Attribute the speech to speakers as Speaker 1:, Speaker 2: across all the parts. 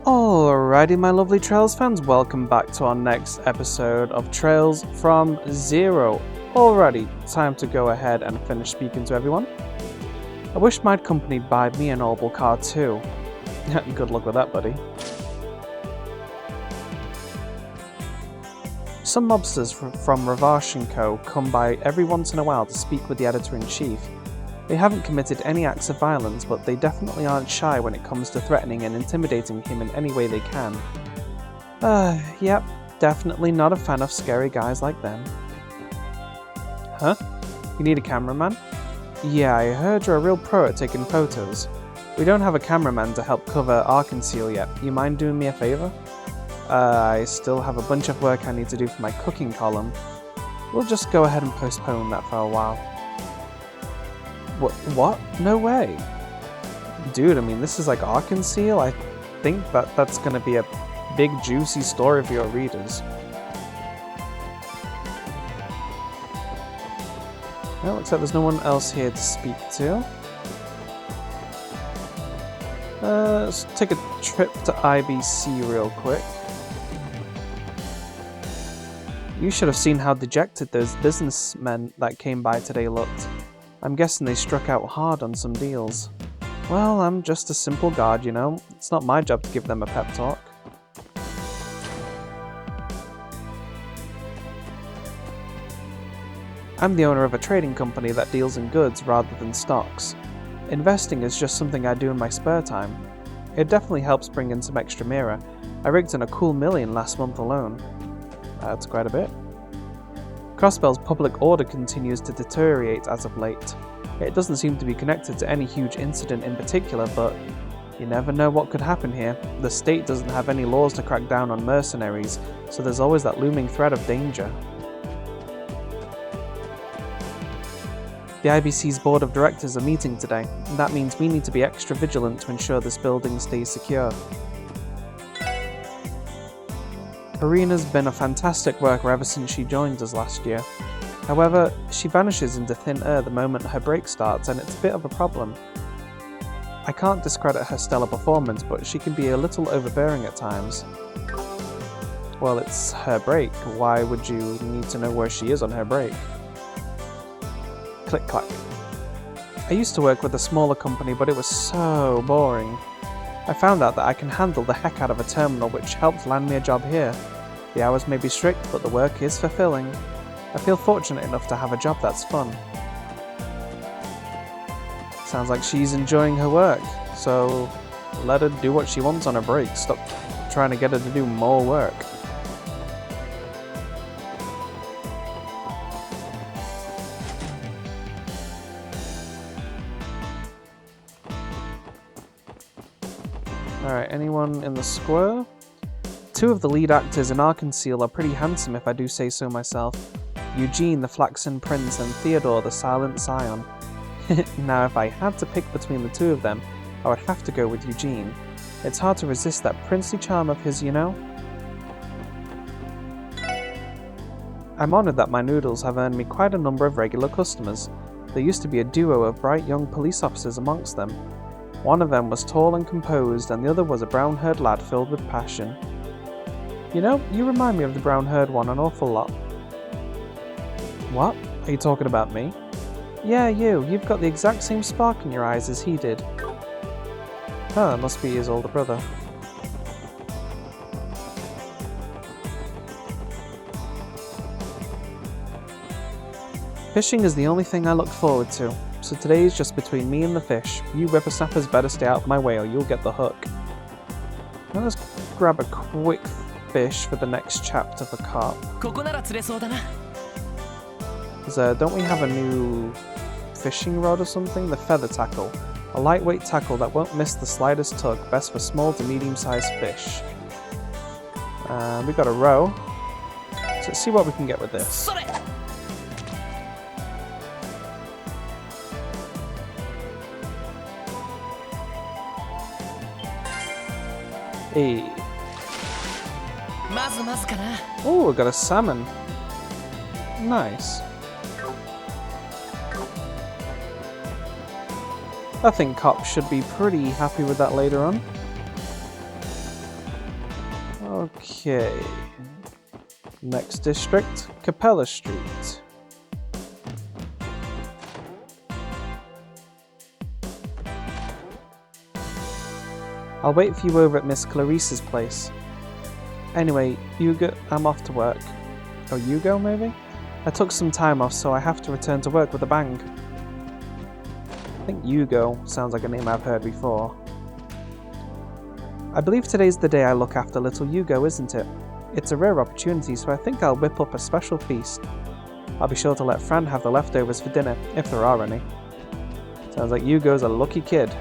Speaker 1: Alrighty, my lovely Trails fans, welcome back to our next episode of Trails from Zero. Alrighty, time to go ahead and finish speaking to everyone. I wish my company buy me an orbal car too. Good luck with that, buddy. Some mobsters from Ravashenko come by every once in a while to speak with the editor-in-chief. They haven't committed any acts of violence, but they definitely aren't shy when it comes to threatening and intimidating him in any way they can. Yep, definitely not a fan of scary guys like them. Huh? You need a cameraman? Yeah, I heard you're a real pro at taking photos. We don't have a cameraman to help cover our conceal yet. You mind doing me a favor? I still have a bunch of work I need to do for my cooking column. We'll just go ahead and postpone that for a while. What? No way. Dude, I mean, this is like our conceal. I think that's gonna be a big juicy story for your readers. Well, looks like there's no one else here to speak to. Let's take a trip to IBC real quick. You should have seen how dejected those businessmen that came by today looked. I'm guessing they struck out hard on some deals. Well, I'm just a simple guard, you know. It's not my job to give them a pep talk. I'm the owner of a trading company that deals in goods rather than stocks. Investing is just something I do in my spare time. It definitely helps bring in some extra mirror. I rigged in a cool $1 million last month alone. That's quite a bit. Crossbell's public order continues to deteriorate as of late. It doesn't seem to be connected to any huge incident in particular, but you never know what could happen here. The state doesn't have any laws to crack down on mercenaries, so there's always that looming threat of danger. The IBC's board of directors are meeting today, and that means we need to be extra vigilant to ensure this building stays secure. Karina's been a fantastic worker ever since she joined us last year. However, she vanishes into thin air the moment her break starts, and it's a bit of a problem. I can't discredit her stellar performance, but she can be a little overbearing at times. Well, it's her break. Why would you need to know where she is on her break? Click clack. I used to work with a smaller company, but it was so boring. I found out that I can handle the heck out of a terminal, which helped land me a job here. The hours may be strict, but the work is fulfilling. I feel fortunate enough to have a job that's fun. Sounds like she's enjoying her work, so let her do what she wants on her break. Stop trying to get her to do more work. Alright, anyone in the square? Two of the lead actors in our conceal are pretty handsome if I do say so myself. Eugene the Flaxen Prince and Theodore the Silent Scion. Now if I had to pick between the two of them, I would have to go with Eugene. It's hard to resist that princely charm of his, you know? I'm honoured that my noodles have earned me quite a number of regular customers. There used to be a duo of bright young police officers amongst them. One of them was tall and composed, and the other was a brown-haired lad filled with passion. You know, you remind me of the brown-haired one an awful lot. What? Are you talking about me? Yeah, you. You've got the exact same spark in your eyes as he did. Huh, must be his older brother. Fishing is the only thing I look forward to, so today is just between me and the fish. You whippersnappers better stay out of my way or you'll get the hook. Now let's grab a quick fish for the next chapter for carp. Don't we have a new fishing rod or something? The feather tackle. A lightweight tackle that won't miss the slightest tug, best for small to medium-sized fish. We got a row, so let's see what we can get with this. Hey. Oh, we got a salmon. Nice. I think cops should be pretty happy with that later on. Okay. Next district, Capella Street. I'll wait for you over at Miss Clarice's place. Anyway, Hugo, I'm off to work. Oh, Hugo, maybe? I took some time off, so I have to return to work with a bang. I think Hugo sounds like a name I've heard before. I believe today's the day I look after little Hugo, isn't it? It's a rare opportunity, so I think I'll whip up a special feast. I'll be sure to let Fran have the leftovers for dinner, if there are any. Sounds like Hugo's a lucky kid.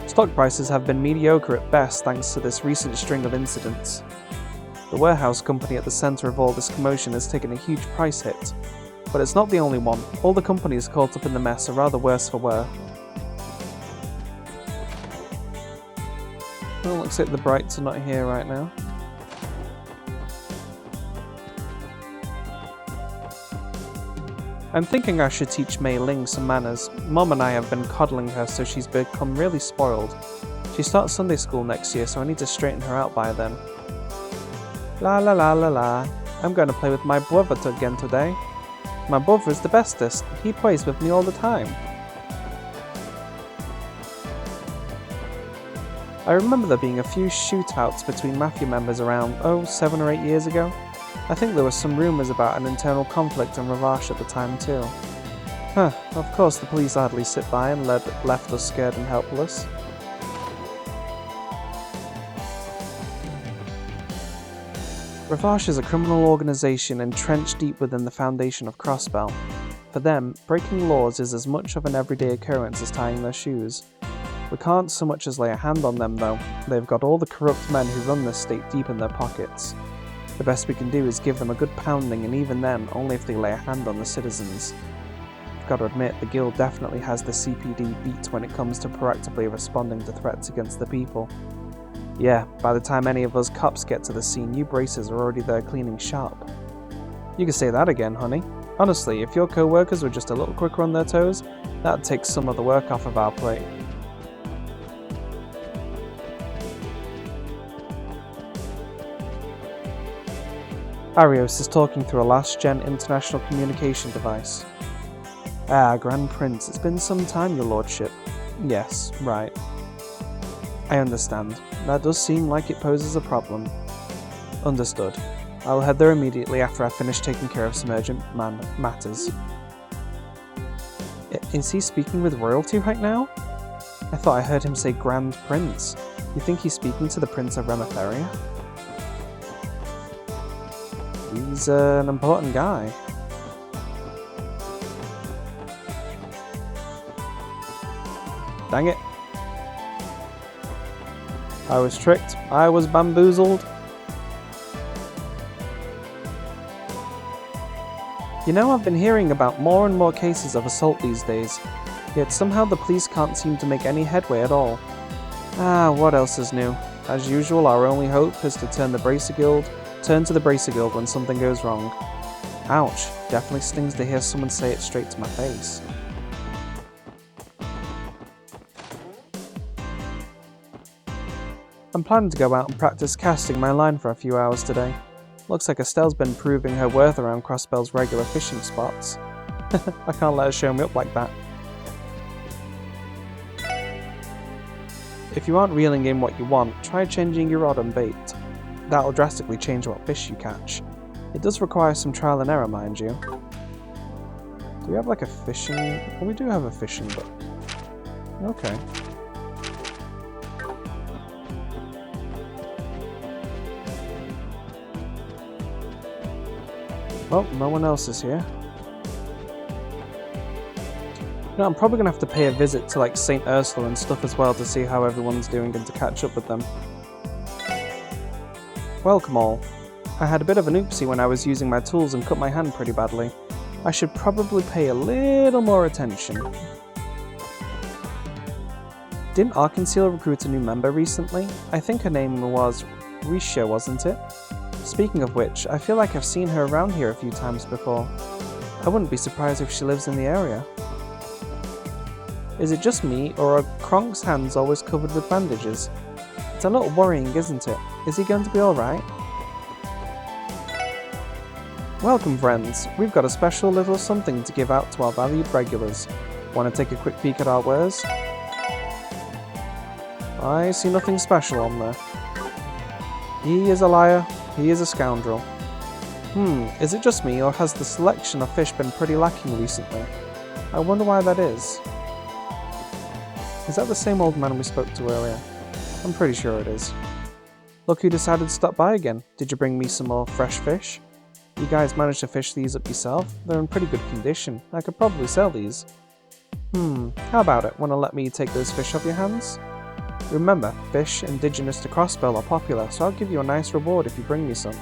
Speaker 1: Stock prices have been mediocre at best thanks to this recent string of incidents. The warehouse company at the centre of all this commotion has taken a huge price hit. But it's not the only one. All the companies caught up in the mess are rather worse for wear. Well, looks like the Brights are not here right now. I'm thinking I should teach Mei Ling some manners. Mom and I have been coddling her, so she's become really spoiled. She starts Sunday school next year, so I need to straighten her out by then. La la la la la. I'm going to play with my brother again today. My brother is the bestest. He plays with me all the time. I remember there being a few shootouts between Mafia members around, 7 or 8 years ago. I think there were some rumours about an internal conflict in Ravash at the time too. Of course the police hardly sit by and left us scared and helpless. Ravash is a criminal organisation entrenched deep within the foundation of Crossbell. For them, breaking laws is as much of an everyday occurrence as tying their shoes. We can't so much as lay a hand on them though. They've got all the corrupt men who run this state deep in their pockets. The best we can do is give them a good pounding, and even then, only if they lay a hand on the citizens. I've got to admit, the guild definitely has the CPD beat when it comes to proactively responding to threats against the people. Yeah, by the time any of us cops get to the scene, you braces are already there cleaning shop. You can say that again, honey. Honestly, if your co-workers were just a little quicker on their toes, that'd take some of the work off of our plate. Arios is talking through a last-gen international communication device. Ah, Grand Prince, it's been some time, your lordship. Yes, right. I understand. That does seem like it poses a problem. Understood. I'll head there immediately after I finish taking care of some urgent matters. Is he speaking with royalty right now? I thought I heard him say Grand Prince. You think he's speaking to the Prince of Remetheria? He's an important guy. Dang it. I was tricked. I was bamboozled. You know, I've been hearing about more and more cases of assault these days, yet somehow the police can't seem to make any headway at all. Ah, what else is new? As usual, our only hope is to turn to the Bracer Guild when something goes wrong. Ouch, definitely stings to hear someone say it straight to my face. I'm planning to go out and practice casting my line for a few hours today. Looks like Estelle's been proving her worth around Crossbell's regular fishing spots. I can't let her show me up like that. If you aren't reeling in what you want, try changing your rod and bait. That'll drastically change what fish you catch. It does require some trial and error, mind you. Do we have like a fishing... Well, we do have a fishing book. Okay. Well, no one else is here. No, I'm probably going to have to pay a visit to like St. Ursula and stuff as well to see how everyone's doing and to catch up with them. Welcome all. I had a bit of an oopsie when I was using my tools and cut my hand pretty badly. I should probably pay a little more attention. Didn't Arkansas recruit a new member recently? I think her name was Risha, wasn't it? Speaking of which, I feel like I've seen her around here a few times before. I wouldn't be surprised if she lives in the area. Is it just me, or are Kronk's hands always covered with bandages? It's a little worrying, isn't it? Is he going to be alright? Welcome friends, we've got a special little something to give out to our valued regulars. Want to take a quick peek at our wares? I see nothing special on there. He is a liar, he is a scoundrel. Is it just me, or has the selection of fish been pretty lacking recently? I wonder why that is. Is that the same old man we spoke to earlier? I'm pretty sure it is. Look who decided to stop by again. Did you bring me some more fresh fish? You guys managed to fish these up yourself? They're in pretty good condition. I could probably sell these. How about it? Want to let me take those fish off your hands? Remember, fish indigenous to Crossbell are popular, so I'll give you a nice reward if you bring me some.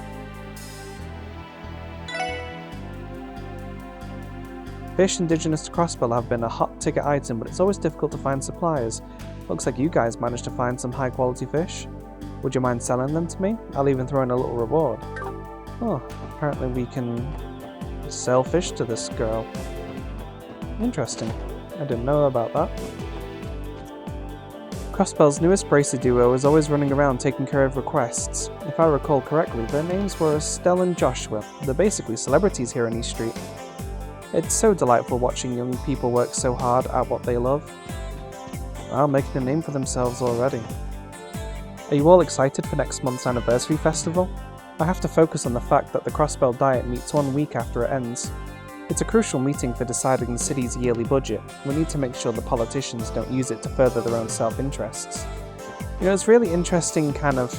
Speaker 1: Fish indigenous to Crossbell have been a hot ticket item, but it's always difficult to find suppliers. Looks like you guys managed to find some high quality fish. Would you mind selling them to me? I'll even throw in a little reward. Oh, apparently we can sell fish to this girl. Interesting. I didn't know about that. Crossbell's newest bracer duo is always running around taking care of requests. If I recall correctly, their names were Estelle and Joshua. They're basically celebrities here in East Street. It's so delightful watching young people work so hard at what they love. Wow, making a name for themselves already. Are you all excited for next month's anniversary festival? I have to focus on the fact that the Crossbell Diet meets 1 week after it ends. It's a crucial meeting for deciding the city's yearly budget. We need to make sure the politicians don't use it to further their own self-interests. You know, it's really interesting kind of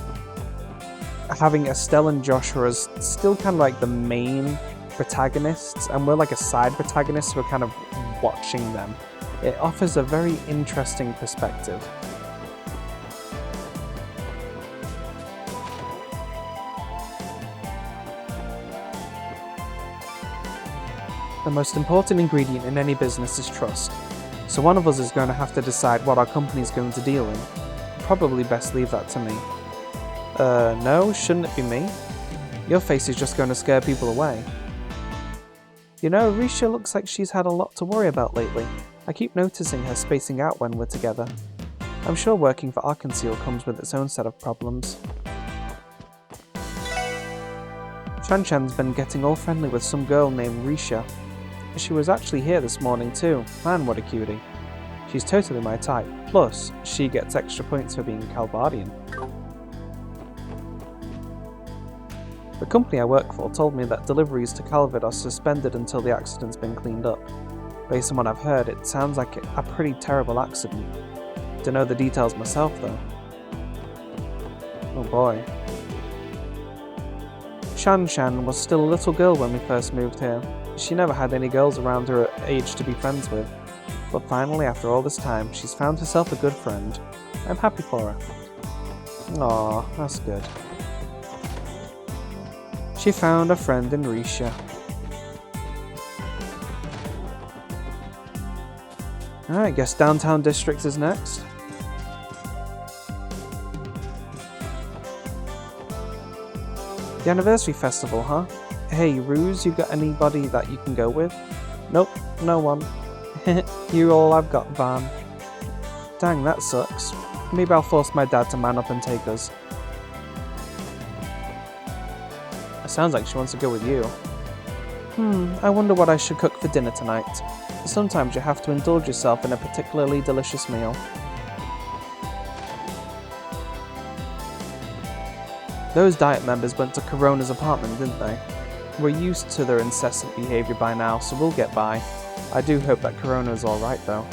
Speaker 1: having Estelle and Joshua as still kind of like the main protagonists, and we're like a side protagonist, so we're kind of watching them. It offers a very interesting perspective. The most important ingredient in any business is trust, so one of us is going to have to decide what our company is going to deal in. Probably best leave that to me. No, shouldn't it be me? Your face is just going to scare people away. You know, Risha looks like she's had a lot to worry about lately. I keep noticing her spacing out when we're together. I'm sure working for Arkansas comes with its own set of problems. Shan-Shan's been getting all friendly with some girl named Risha. She was actually here this morning too. Man, what a cutie. She's totally my type. Plus, she gets extra points for being Calvardian. The company I work for told me that deliveries to Calvid are suspended until the accident's been cleaned up. Based on what I've heard, it sounds like a pretty terrible accident. Don't know the details myself though. Oh boy. Shan-Shan was still a little girl when we first moved here. She never had any girls around her age to be friends with. But finally, after all this time, she's found herself a good friend. I'm happy for her. Aw, that's good. She found a friend in Risha. Alright, guess Downtown District is next. The anniversary festival, huh? Hey, Ruse, you got anybody that you can go with? Nope, no one. You're all I've got, Van. Dang, that sucks. Maybe I'll force my dad to man up and take us. It sounds like she wants to go with you. I wonder what I should cook for dinner tonight. Sometimes you have to indulge yourself in a particularly delicious meal. Those Diet members went to Corona's apartment, didn't they? We're used to their incessant behaviour by now, so we'll get by. I do hope that Corona's alright though.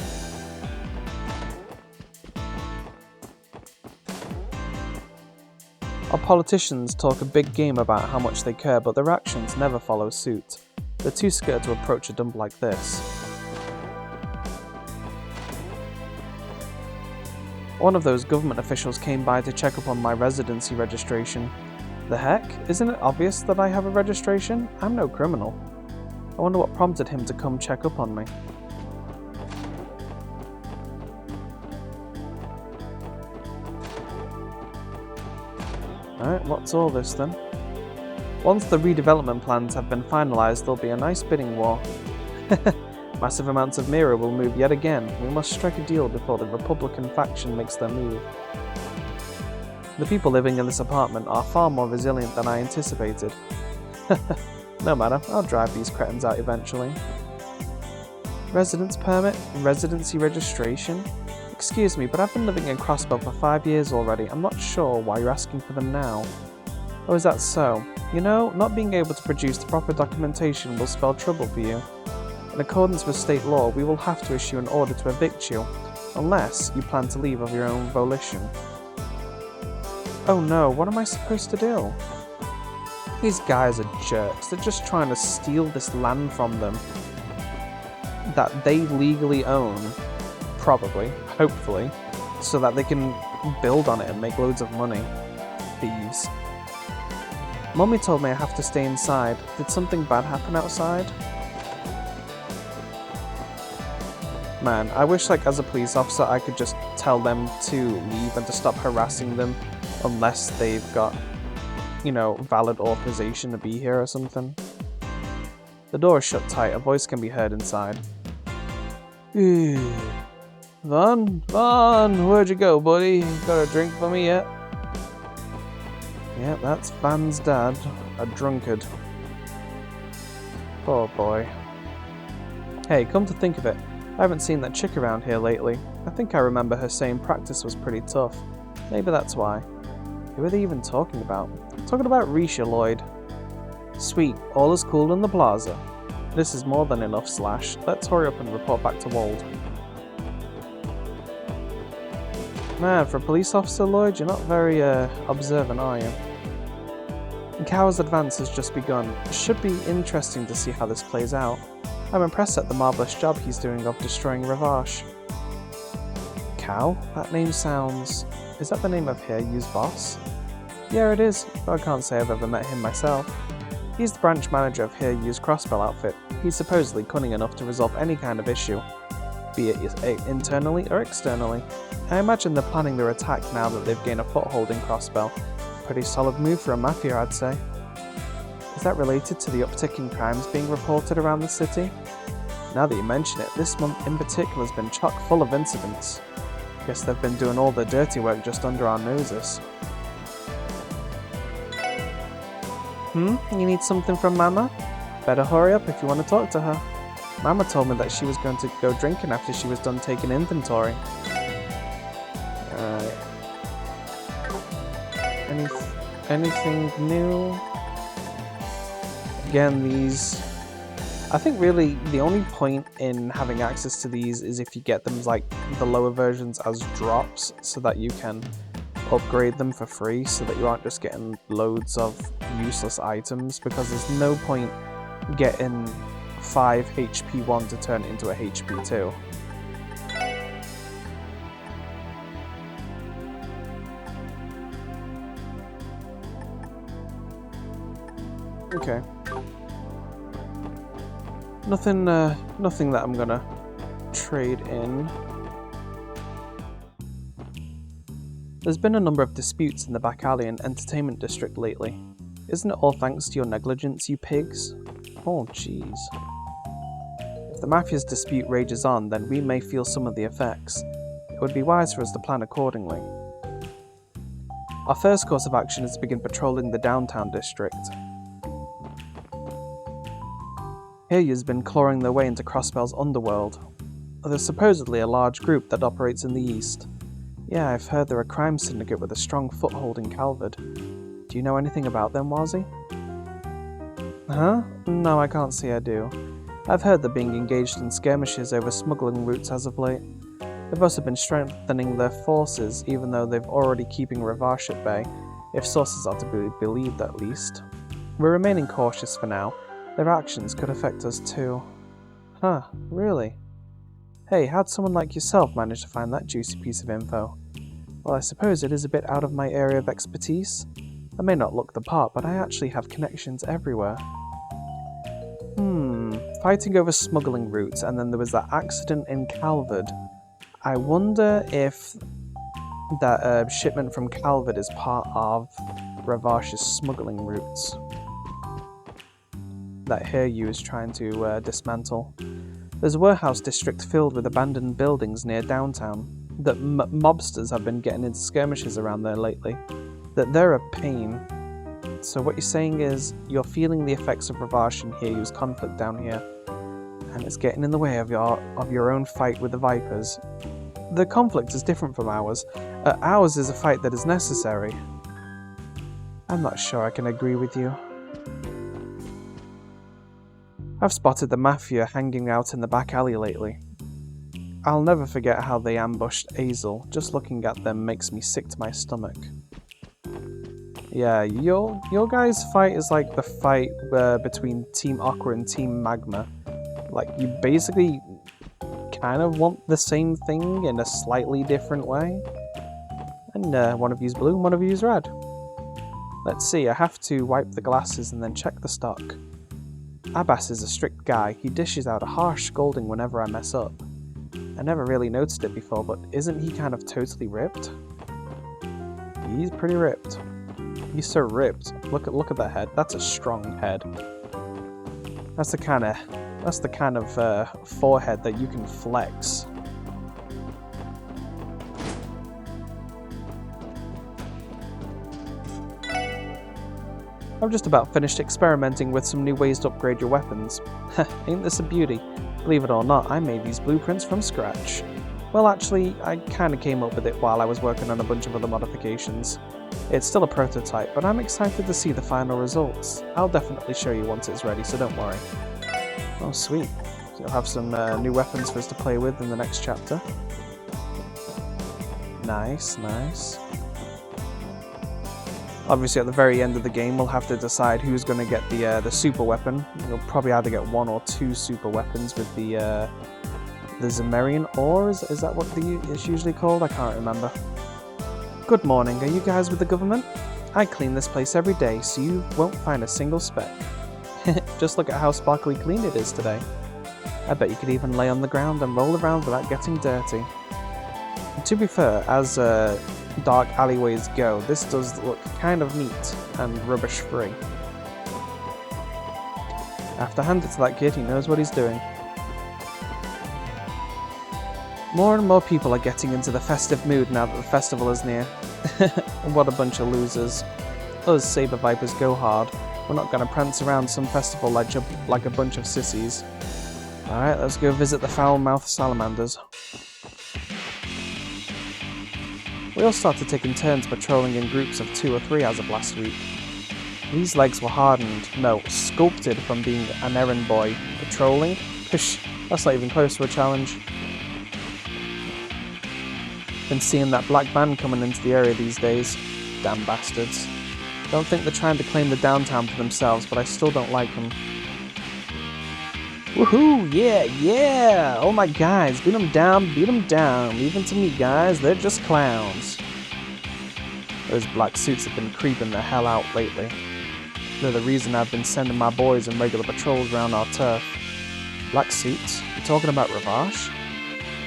Speaker 1: Our politicians talk a big game about how much they care, but their actions never follow suit. They're too scared to approach a dump like this. One of those government officials came by to check up on my residency registration. The heck? Isn't it obvious that I have a registration? I'm no criminal. I wonder what prompted him to come check up on me. Alright, what's all this then? Once the redevelopment plans have been finalised, there'll be a nice bidding war. Massive amounts of Mira will move yet again. We must strike a deal before the Republican faction makes their move. The people living in this apartment are far more resilient than I anticipated. No matter, I'll drive these cretins out eventually. Residence permit? Residency registration? Excuse me, but I've been living in Crossbell for 5 years already. I'm not sure why you're asking for them now. Oh, is that so? You know, not being able to produce the proper documentation will spell trouble for you. In accordance with state law, we will have to issue an order to evict you, unless you plan to leave of your own volition. Oh no, what am I supposed to do? These guys are jerks. They're just trying to steal this land from them that they legally own, probably, hopefully, so that they can build on it and make loads of money. Thieves. Mummy told me I have to stay inside. Did something bad happen outside? Man, I wish, like, as a police officer, I could just tell them to leave and to stop harassing them unless they've got, you know, valid authorization to be here or something. The door is shut tight. A voice can be heard inside. Vaughn? Vaughn, where'd you go, buddy? Got a drink for me yet? Yep, that's Van's dad, a drunkard. Poor boy. Hey, come to think of it, I haven't seen that chick around here lately. I think I remember her saying practice was pretty tough. Maybe that's why. Who are they even talking about? Talking about Risha, Lloyd. Sweet, all is cool in the plaza. This is more than enough, Slash. Let's hurry up and report back to Wold. Man, for a police officer, Lloyd, you're not very, observant, are you? Kawa's advance has just begun. It should be interesting to see how this plays out. I'm impressed at the marvellous job he's doing of destroying Ravash. Cow? That name sounds... Is that the name of Hiryu's boss? Yeah, it is, though I can't say I've ever met him myself. He's the branch manager of Hiryu's Crossbell outfit. He's supposedly cunning enough to resolve any kind of issue, be it internally or externally. I imagine they're planning their attack now that they've gained a foothold in Crossbell. Pretty solid move for a mafia, I'd say. Is that related to the uptick in crimes being reported around the city? Now that you mention it, this month in particular has been chock full of incidents. Guess they've been doing all the dirty work just under our noses. You need something from Mama? Better hurry up if you want to talk to her. Mama told me that she was going to go drinking after she was done taking inventory. Anything new? Again, these... I think really the only point in having access to these is if you get them like the lower versions as drops so that you can upgrade them for free so that you aren't just getting loads of useless items, because there's no point getting 5 HP 1 to turn it into a HP 2. Okay. Nothing that I'm gonna trade in. There's been a number of disputes in the back alley and entertainment district lately. Isn't it all thanks to your negligence, you pigs? Oh, jeez. If the Mafia's dispute rages on, then we may feel some of the effects. It would be wise for us to plan accordingly. Our first course of action is to begin patrolling the downtown district. Hiryu's been clawing their way into Crossbell's underworld. There's supposedly a large group that operates in the east. Yeah, I've heard they're a crime syndicate with a strong foothold in Calvard. Do you know anything about them, Warzy? Huh? No, I can't say I do. I've heard they're being engaged in skirmishes over smuggling routes as of late. They've also been strengthening their forces, even though they've already keeping Ravash at bay, if sources are to be believed at least. We're remaining cautious for now. Their actions could affect us too. Huh, really? Hey, how'd someone like yourself manage to find that juicy piece of info? Well, I suppose it is a bit out of my area of expertise. I may not look the part, but I actually have connections everywhere. Fighting over smuggling routes, and then there was that accident in Calvard. I wonder if that shipment from Calvard is part of Ravash's smuggling routes that Hiryu is trying to dismantle. There's a warehouse district filled with abandoned buildings near downtown. That mobsters have been getting into skirmishes around there lately. That they're a pain. So what you're saying is, you're feeling the effects of Ravash and Hiryu's conflict down here, and it's getting in the way of your own fight with the Vipers. The conflict is different from ours. Ours is a fight that is necessary. I'm not sure I can agree with you. I've spotted the Mafia hanging out in the back alley lately. I'll never forget how they ambushed Azel. Just looking at them makes me sick to my stomach. Yeah, your guys' fight is like the fight between Team Aqua and Team Magma. Like, you basically kind of want the same thing in a slightly different way. And one of you's blue and one of you's red. Let's see, I have to wipe the glasses and then check the stock. Abbas is a strict guy. He dishes out a harsh scolding whenever I mess up. I never really noticed it before, but isn't he kind of totally ripped? He's pretty ripped. He's so ripped. Look at that head. That's a strong head. That's the kind of forehead that you can flex. I've just about finished experimenting with some new ways to upgrade your weapons. Ain't this a beauty? Believe it or not, I made these blueprints from scratch. Well, actually, I kinda came up with it while I was working on a bunch of other modifications. It's still a prototype, but I'm excited to see the final results. I'll definitely show you once it's ready, so don't worry. Oh, sweet. So you'll have some new weapons for us to play with in the next chapter. Nice, nice. Obviously, at the very end of the game, we'll have to decide who's going to get the super weapon. You'll probably either get one or two super weapons with the Zemerian ore. Is that what it's usually called? I can't remember. Good morning. Are you guys with the government? I clean this place every day, so you won't find a single speck. Just look at how sparkly clean it is today. I bet you could even lay on the ground and roll around without getting dirty. And to be fair, as dark alleyways go, this does look kind of neat and rubbish free. I have to hand it to that kid, he knows what he's doing. More and more people are getting into the festive mood now that the festival is near. What a bunch of losers. Us Saber Vipers go hard. We're not going to prance around some festival like a bunch of sissies. Alright, let's go visit the foul-mouthed salamanders. We all started taking turns patrolling in groups of 2 or 3 as of last week. These legs were hardened, no, sculpted from being an errand boy. Patrolling? Pish, that's not even close to a challenge. Been seeing that black band coming into the area these days. Damn bastards. Don't think they're trying to claim the downtown for themselves, but I still don't like them. Woohoo! Yeah, yeah! All my guys, beat them down, leave them to me, guys, they're just clowns. Those black suits have been creeping the hell out lately. They're the reason I've been sending my boys on regular patrols around our turf. Black suits? You talking about Ravash?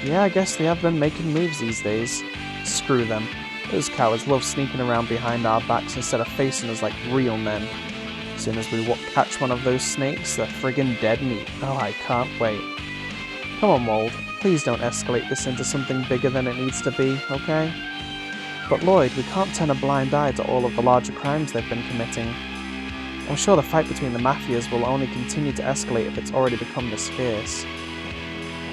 Speaker 1: Yeah, I guess they have been making moves these days. Screw them. Those cowards love sneaking around behind our backs instead of facing us like real men. As soon as we catch one of those snakes, they're friggin' dead meat. Oh, I can't wait. Come on, Mold. Please don't escalate this into something bigger than it needs to be, okay? But Lloyd, we can't turn a blind eye to all of the larger crimes they've been committing. I'm sure the fight between the mafias will only continue to escalate if it's already become this fierce.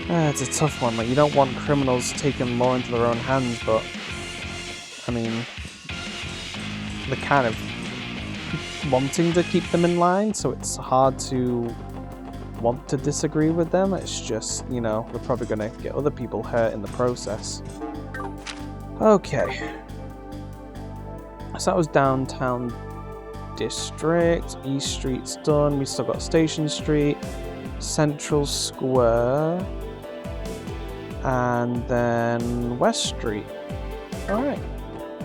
Speaker 1: It's a tough one. Like, you don't want criminals taking law into their own hands, but I mean, they're kind of wanting to keep them in line, so it's hard to want to disagree with them. It's just, you know, we're probably going to get other people hurt in the process. Okay. So that was downtown district. East Street's done. We still got Station Street, Central Square, and then West Street. Alright.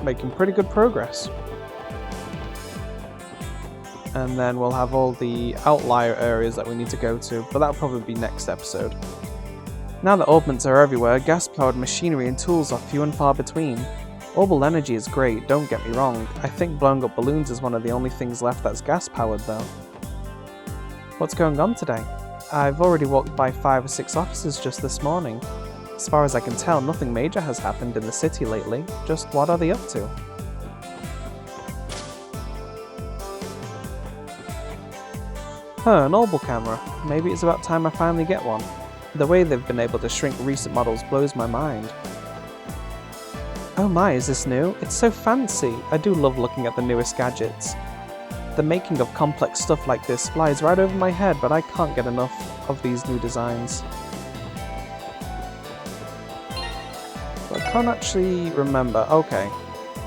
Speaker 1: Making pretty good progress. And then we'll have all the outlier areas that we need to go to, but that'll probably be next episode. Now that augments are everywhere, gas-powered machinery and tools are few and far between. Orbital energy is great, don't get me wrong. I think blowing up balloons is one of the only things left that's gas-powered though. What's going on today? I've already walked by 5 or 6 offices just this morning. As far as I can tell, nothing major has happened in the city lately. Just what are they up to? An orbal camera. Maybe it's about time I finally get one. The way they've been able to shrink recent models blows my mind. Oh my, is this new? It's so fancy! I do love looking at the newest gadgets. The making of complex stuff like this flies right over my head, but I can't get enough of these new designs. I can't actually remember. Okay,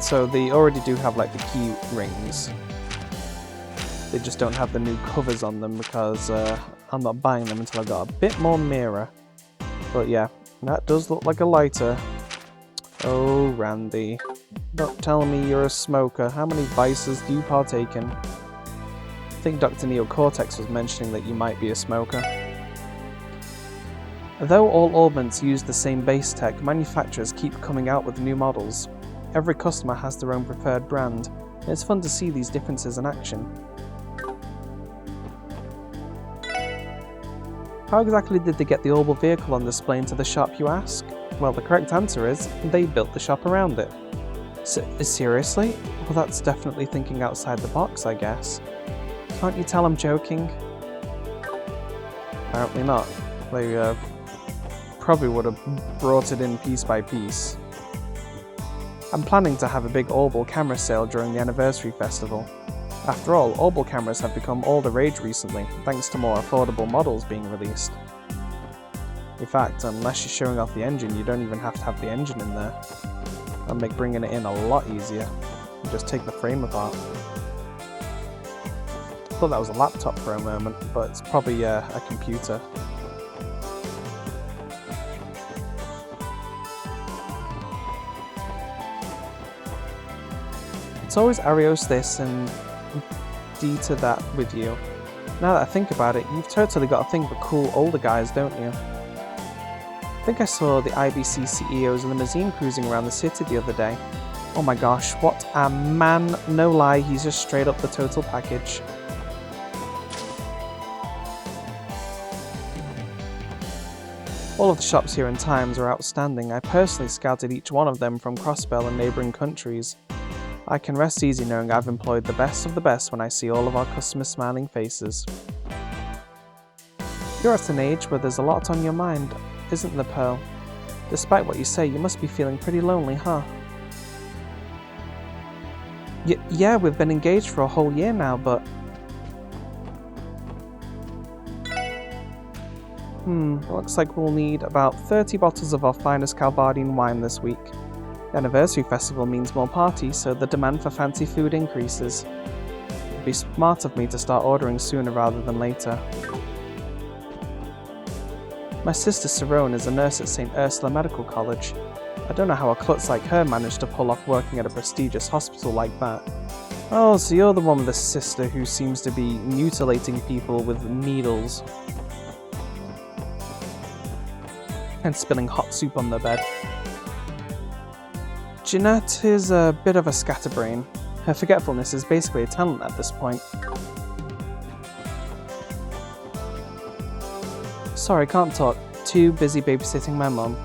Speaker 1: so they already do have like the key rings. They just don't have the new covers on them because I'm not buying them until I got a bit more mirror. But yeah, that does look like a lighter. Oh, Randy. Don't tell me you're a smoker. How many vices do you partake in? I think Dr. Neocortex was mentioning that you might be a smoker. Though all orbments use the same base tech, manufacturers keep coming out with new models. Every customer has their own preferred brand, and it's fun to see these differences in action. How exactly did they get the orbal vehicle on display into the shop, you ask? Well, the correct answer is, they built the shop around it. Seriously? Well, that's definitely thinking outside the box, I guess. Can't you tell I'm joking? Apparently not. They probably would have brought it in piece by piece. I'm planning to have a big orbal camera sale during the anniversary festival. After all, orbal cameras have become all the rage recently, thanks to more affordable models being released. In fact, unless you're showing off the engine, you don't even have to have the engine in there. That'll make bringing it in a lot easier. You just take the frame apart. I thought that was a laptop for a moment, but it's probably a computer. It's always Arios this and D to that with you. Now that I think about it, you've totally got a thing for cool older guys, don't you? I think I saw the IBC CEO's limousine cruising around the city the other day. Oh my gosh, what a man, no lie, he's just straight up the total package. All of the shops here in Times are outstanding. I personally scouted each one of them from Crossbell and neighbouring countries. I can rest easy knowing I've employed the best of the best when I see all of our customers' smiling faces. You're at an age where there's a lot on your mind, isn't there, Pearl? Despite what you say, you must be feeling pretty lonely, huh? Yeah, we've been engaged for a whole year now, but... looks like we'll need about 30 bottles of our finest Calvardian wine this week. The anniversary festival means more parties, so the demand for fancy food increases. It'd be smart of me to start ordering sooner rather than later. My sister Cerrone is a nurse at St. Ursula Medical College. I don't know how a klutz like her managed to pull off working at a prestigious hospital like that. Oh, so you're the one with a sister who seems to be mutilating people with needles. And spilling hot soup on their bed. Jeanette is a bit of a scatterbrain. Her forgetfulness is basically a talent at this point. Sorry, can't talk. Too busy babysitting my mum.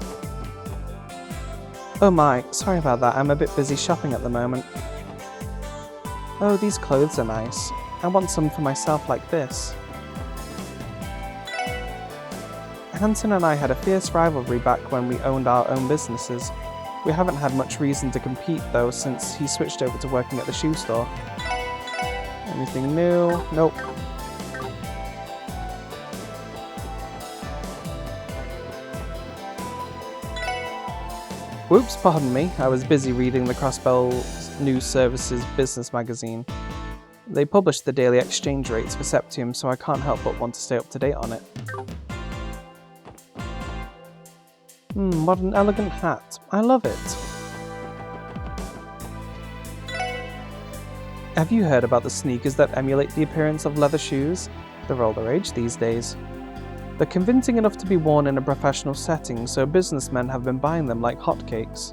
Speaker 1: Oh my, sorry about that, I'm a bit busy shopping at the moment. Oh, these clothes are nice. I want some for myself like this. Hanson and I had a fierce rivalry back when we owned our own businesses. We haven't had much reason to compete though since he switched over to working at the shoe store. Anything new? Nope. Whoops, pardon me, I was busy reading the Crossbell News Services business magazine. They publish the daily exchange rates for Septium, so I can't help but want to stay up to date on it. What an elegant hat. I love it. Have you heard about the sneakers that emulate the appearance of leather shoes? They're all the rage these days. They're convincing enough to be worn in a professional setting, so businessmen have been buying them like hotcakes.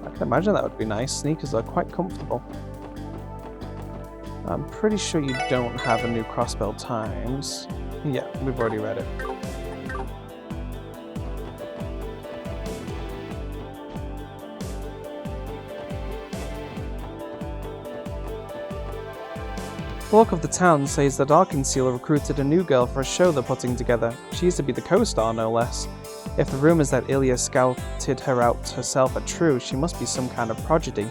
Speaker 1: I can imagine that would be nice. Sneakers are quite comfortable. I'm pretty sure you don't have a new Crossbell Times. Yeah, we've already read it. Talk of the town says that Arkansas recruited a new girl for a show they're putting together. She used to be the co-star, no less. If the rumors that Ilya scouted her out herself are true, she must be some kind of prodigy.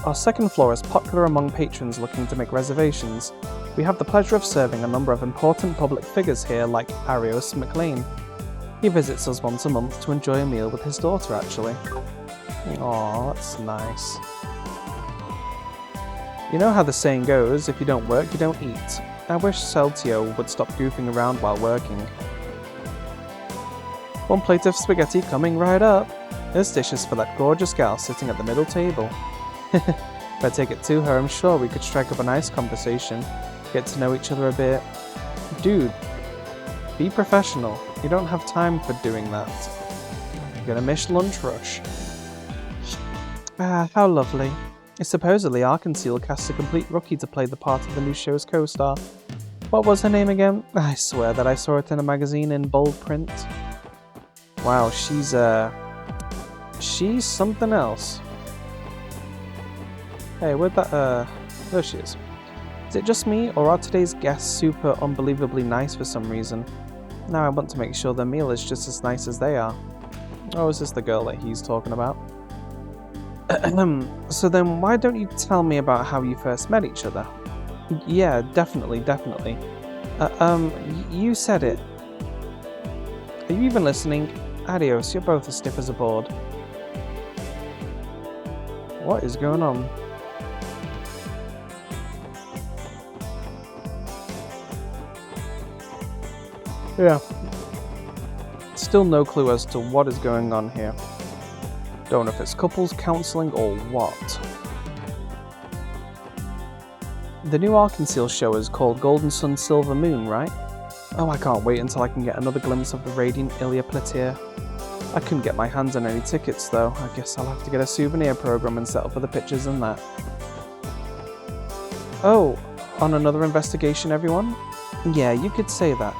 Speaker 1: Our second floor is popular among patrons looking to make reservations. We have the pleasure of serving a number of important public figures here, like Arios McLean. He visits us once a month to enjoy a meal with his daughter, actually. Aw, that's nice. You know how the saying goes, if you don't work, you don't eat. I wish Celtio would stop goofing around while working. One plate of spaghetti coming right up. This dish is for that gorgeous gal sitting at the middle table. If I take it to her, I'm sure we could strike up a nice conversation, get to know each other a bit. Dude, be professional. You don't have time for doing that. You're gonna miss lunch rush. Ah, how lovely. Supposedly, Arkansas cast a complete rookie to play the part of the new show's co-star. What was her name again? I swear that I saw it in a magazine in bold print. Wow, she's something else. Hey, where'd that, there she is. Is it just me, or are today's guests super unbelievably nice for some reason? Now I want to make sure their meal is just as nice as they are. Oh, is this the girl that he's talking about? So then why don't you tell me about how you first met each other? Yeah, definitely. You said it. Are you even listening? Arios, you're both as stiff as a board. What is going on? Yeah. Still no clue as to what is going on here. Don't know if it's couples counseling or what. The new Arkansas show is called Golden Sun Silver Moon, right? Oh, I can't wait until I can get another glimpse of the radiant Ilya Platir. I couldn't get my hands on any tickets though. I guess I'll have to get a souvenir program and set up for the pictures and that. Oh, on another investigation, everyone? Yeah, you could say that.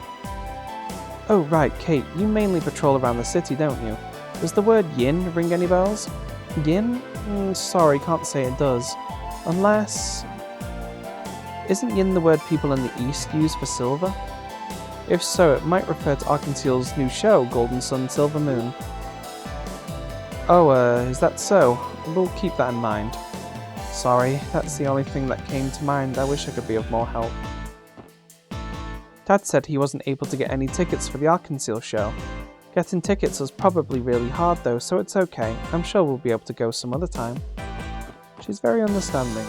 Speaker 1: Oh right, Kate, you mainly patrol around the city, don't you? Does the word yin ring any bells? Yin? Sorry, can't say it does. Unless... Isn't yin the word people in the East use for silver? If so, it might refer to Arkansas's new show, Golden Sun Silver Moon. Oh, is that so? We'll keep that in mind. Sorry, that's the only thing that came to mind. I wish I could be of more help. Dad said he wasn't able to get any tickets for the Arkansas show. Getting tickets was probably really hard though, so it's okay. I'm sure we'll be able to go some other time. She's very understanding.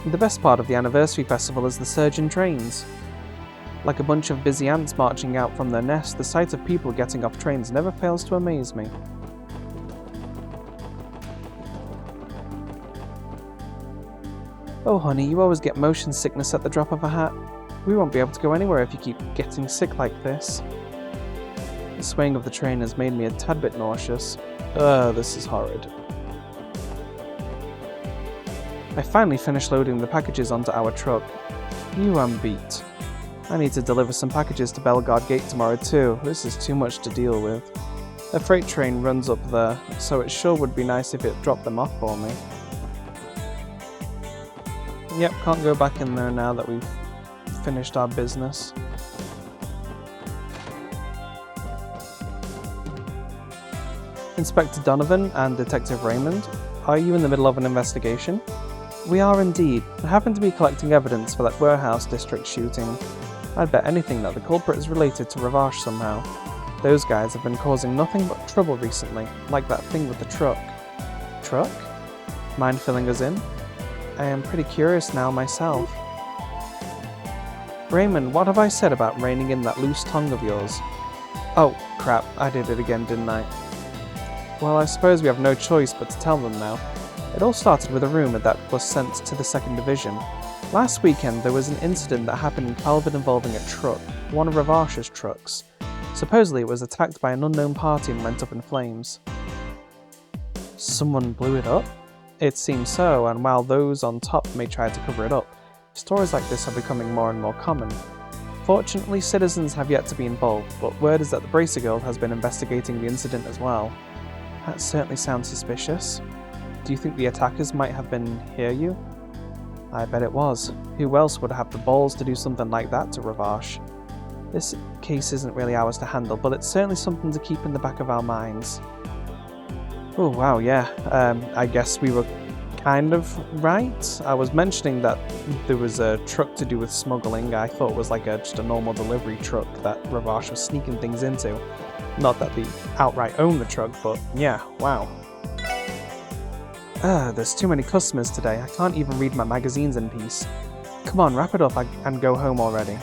Speaker 1: The best part of the anniversary festival is the surge in trains. Like a bunch of busy ants marching out from their nest, the sight of people getting off trains never fails to amaze me. Oh honey, you always get motion sickness at the drop of a hat. We won't be able to go anywhere if you keep getting sick like this. The swaying of the train has made me a tad bit nauseous. This is horrid. I finally finished loading the packages onto our truck. You beat. I need to deliver some packages to Bellegarde Gate tomorrow too. This is too much to deal with. A freight train runs up there, so it sure would be nice if it dropped them off for me. Yep, can't go back in there now that we've finished our business. Inspector Donovan and Detective Raymond, are you in the middle of an investigation? We are indeed. I happen to be collecting evidence for that warehouse district shooting. I'd bet anything that the culprit is related to Ravash somehow. Those guys have been causing nothing but trouble recently, like that thing with the truck. Truck? Mind filling us in? I am pretty curious now myself. Raymond, what have I said about reining in that loose tongue of yours? Oh, crap, I did it again, didn't I? Well, I suppose we have no choice but to tell them now. It all started with a rumour that was sent to the 2nd Division. Last weekend there was an incident that happened in Calvin involving a truck, one of Ravash's trucks. Supposedly it was attacked by an unknown party and went up in flames. Someone blew it up? It seems so, and while those on top may try to cover it up, stories like this are becoming more and more common. Fortunately, citizens have yet to be involved, but word is that the Bracer Guild has been investigating the incident as well. That certainly sounds suspicious. Do you think the attackers might have been Hiryu? I bet it was. Who else would have the balls to do something like that to Ravash? This case isn't really ours to handle, but it's certainly something to keep in the back of our minds. Oh wow, yeah. I guess we were kind of right. I was mentioning that there was a truck to do with smuggling. I thought it was like just a normal delivery truck that Ravash was sneaking things into. Not that they outright own the truck, but yeah, wow. There's too many customers today. I can't even read my magazines in peace. Come on, wrap it up and go home already.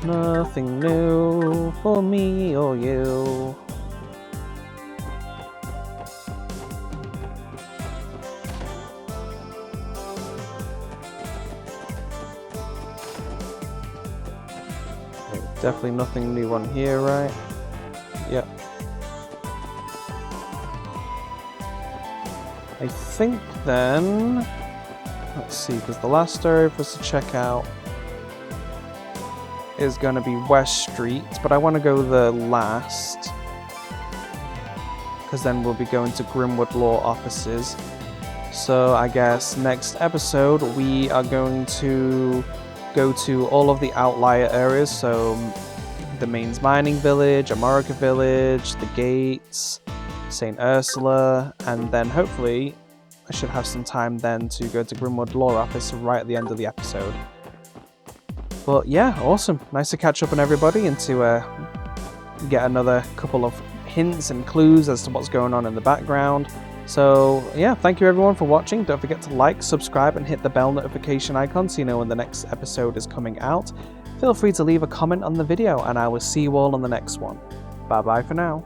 Speaker 1: Nothing new for me or you. Definitely nothing new on here, right? Yep. I think then... Let's see, because the last area for us to check out is going to be West Street, but I want to go the last, because then we'll be going to Grimwood Law offices. So I guess next episode we are going to go to all of the outlier areas, so the Mainz Mining Village, Amorica Village, the Gates, St. Ursula, and then hopefully I should have some time then to go to Grimwood Law office right at the end of the episode. But yeah, awesome. Nice to catch up on everybody and to get another couple of hints and clues as to what's going on in the background. So yeah, thank you everyone for watching. Don't forget to like, subscribe, and hit the bell notification icon so you know when the next episode is coming out. Feel free to leave a comment on the video, and I will see you all on the next one. Bye bye for now.